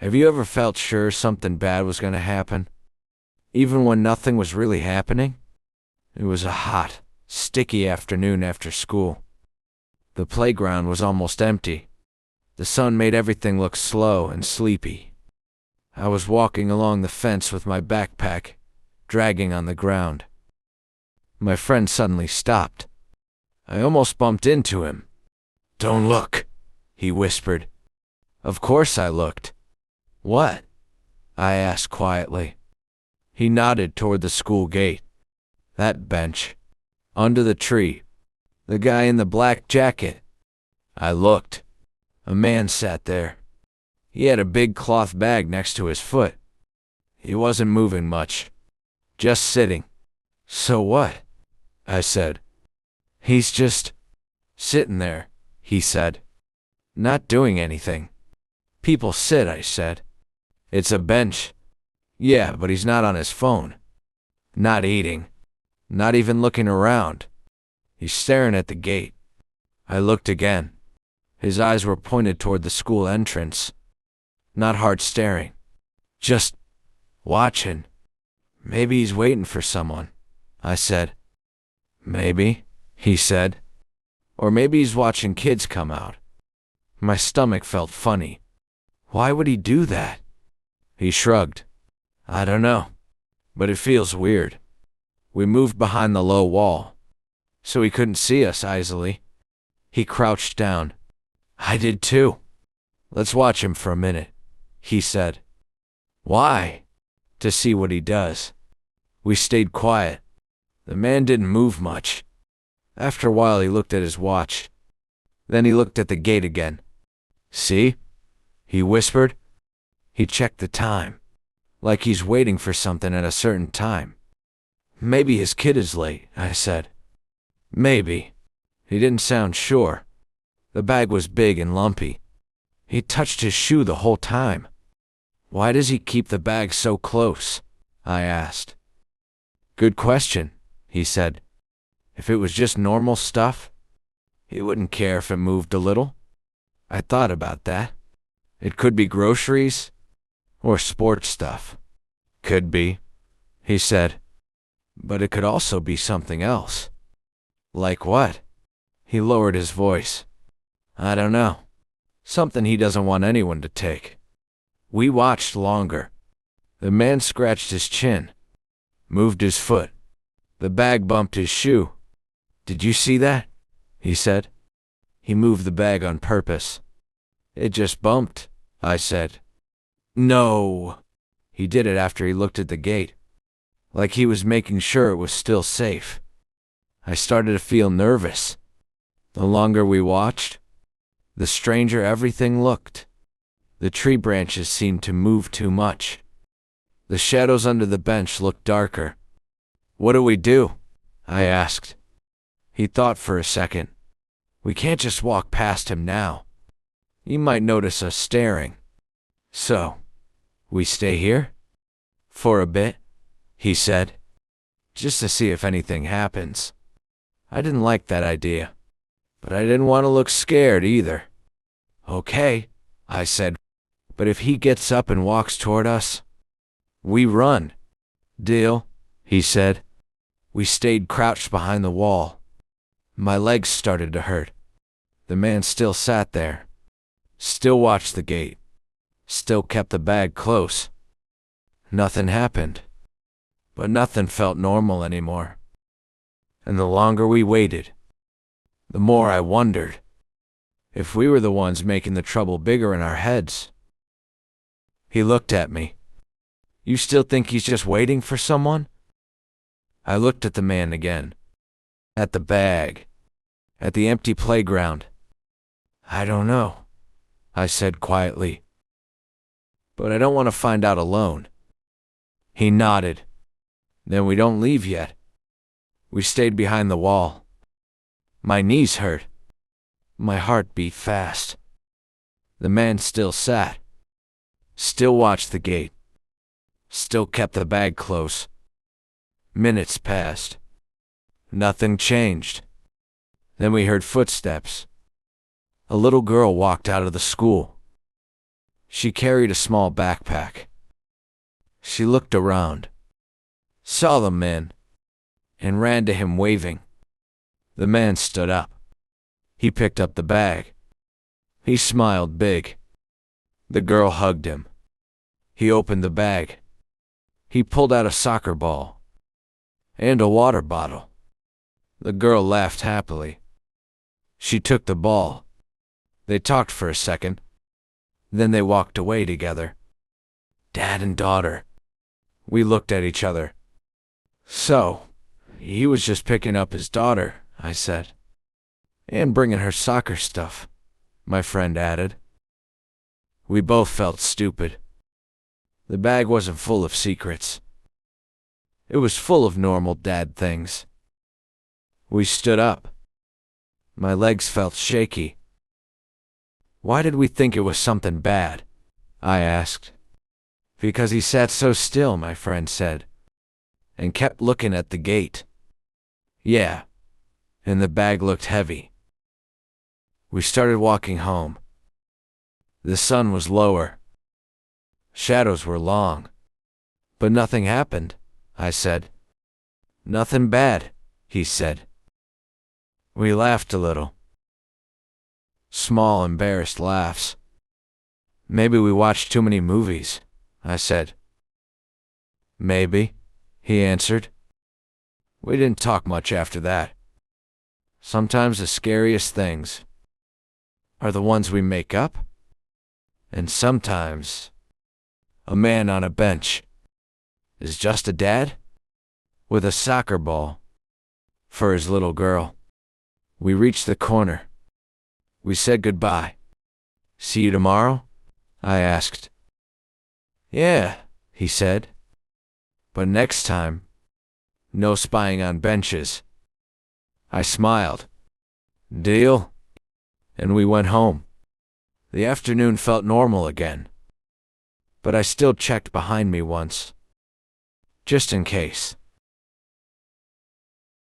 Have you ever felt sure something bad was going to happen, even when nothing was really happening? It was a hot, sticky afternoon after school. The playground was almost empty. The sun made everything look slow and sleepy. I was walking along the fence with my backpack, dragging on the ground. My friend suddenly stopped. I almost bumped into him. "Don't look," he whispered. Of course I looked. "What?" I asked quietly. He nodded toward the school gate. "That bench. Under the tree. The guy in the black jacket." I looked. A man sat there. He had a big cloth bag next to his foot. He wasn't moving much. Just sitting. "So what?" I said. "He's just sitting there," he said. "Not doing anything." "People sit," I said. "It's a bench." "Yeah, but he's not on his phone. Not eating. Not even looking around. He's staring at the gate." I looked again. His eyes were pointed toward the school entrance. Not hard staring. Just watching. "Maybe he's waiting for someone," I said. "Maybe," he said. "Or maybe he's watching kids come out." My stomach felt funny. Why would he do that? He shrugged. "I don't know, but it feels weird." We moved behind the low wall, so he couldn't see us easily. He crouched down. I did too. "Let's watch him for a minute," he said. "Why?" "To see what he does." We stayed quiet. The man didn't move much. After a while he looked at his watch. Then he looked at the gate again. "See?" he whispered. He checked the time, like he's waiting for something at a certain time. "Maybe his kid is late," I said. "Maybe." He didn't sound sure. The bag was big and lumpy. He touched his shoe the whole time. "Why does he keep the bag so close?" I asked. "Good question," he said. "If it was just normal stuff, he wouldn't care if it moved a little." I thought about that. It could be groceries or sports stuff. "Could be," he said. "But it could also be something else." "Like what?" He lowered his voice. "I don't know. Something he doesn't want anyone to take." We watched longer. The man scratched his chin, moved his foot. The bag bumped his shoe. "Did you see that?" he said. He moved the bag on purpose. "It just bumped," I said. "No." He did it after he looked at the gate, like he was making sure it was still safe. I started to feel nervous. The longer we watched, the stranger everything looked. The tree branches seemed to move too much. The shadows under the bench looked darker. "What do we do?" I asked. He thought for a second. "We can't just walk past him now. He might notice us staring. So, we stay here? For a bit," he said. "Just to see if anything happens." I didn't like that idea, but I didn't want to look scared either. "Okay," I said. "But if he gets up and walks toward us, we run." "Deal," he said. We stayed crouched behind the wall. My legs started to hurt. The man still sat there, still watched the gate, still kept the bag close. Nothing happened, but nothing felt normal anymore. And the longer we waited, the more I wondered if we were the ones making the trouble bigger in our heads. He looked at me. "You still think he's just waiting for someone?" I looked at the man again, at the bag, at the empty playground. "I don't know," I said quietly. "But I don't want to find out alone." He nodded. "Then we don't leave yet." We stayed behind the wall. My knees hurt. My heart beat fast. The man still sat, still watched the gate, still kept the bag close. Minutes passed. Nothing changed. Then we heard footsteps. A little girl walked out of the school. She carried a small backpack. She looked around, saw the man, and ran to him waving. The man stood up. He picked up the bag. He smiled big. The girl hugged him. He opened the bag. He pulled out a soccer ball and a water bottle. The girl laughed happily. She took the ball. They talked for a second. Then they walked away together. Dad and daughter. We looked at each other. So, he was just picking up his daughter, I said. And bringing her soccer stuff, my friend added. We both felt stupid. The bag wasn't full of secrets. It was full of normal dad things. We stood up. My legs felt shaky. Why did we think it was something bad? I asked. Because he sat so still, my friend said, and kept looking at the gate. Yeah, and the bag looked heavy. We started walking home. The sun was lower. Shadows were long. But nothing happened, I said. Nothing bad, he said. We laughed a little. Small, embarrassed laughs. Maybe we watched too many movies, I said. Maybe, he answered. We didn't talk much after that. Sometimes the scariest things are the ones we make up. And sometimes a man on a bench is just a dad with a soccer ball for his little girl. We reached the corner. We said goodbye. See you tomorrow? I asked. Yeah, he said. But next time, no spying on benches. I smiled. Deal? And we went home. The afternoon felt normal again. But I still checked behind me once. Just in case.